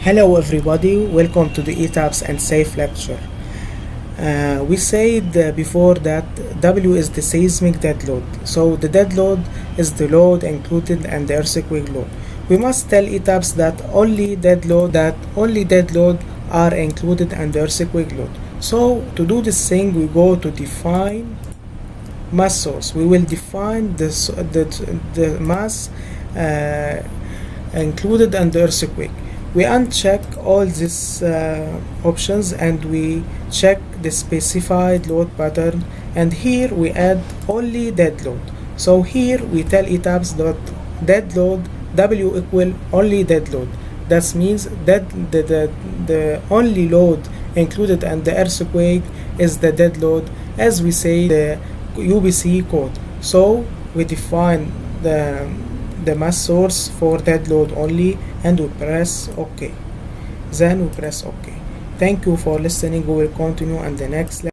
Hello everybody, welcome to the ETABS and SAFE lecture. We said before that W is the seismic dead load. So the dead load is the load included and the earthquake load. We must tell ETABS that only dead load are included and the earthquake load. So to do this thing, we go to define mass source. We will define the mass included and the earthquake. We uncheck all these options and we check the specified load pattern, and here we add only dead load. So here we tell ETABS that dead load W equal only dead load. That means that the only load included and the earthquake is the dead load, as we say the UBC code. So we define the mass source for dead load only and we press OK. Then we press OK. Thank you for listening. We will continue on the next lecture.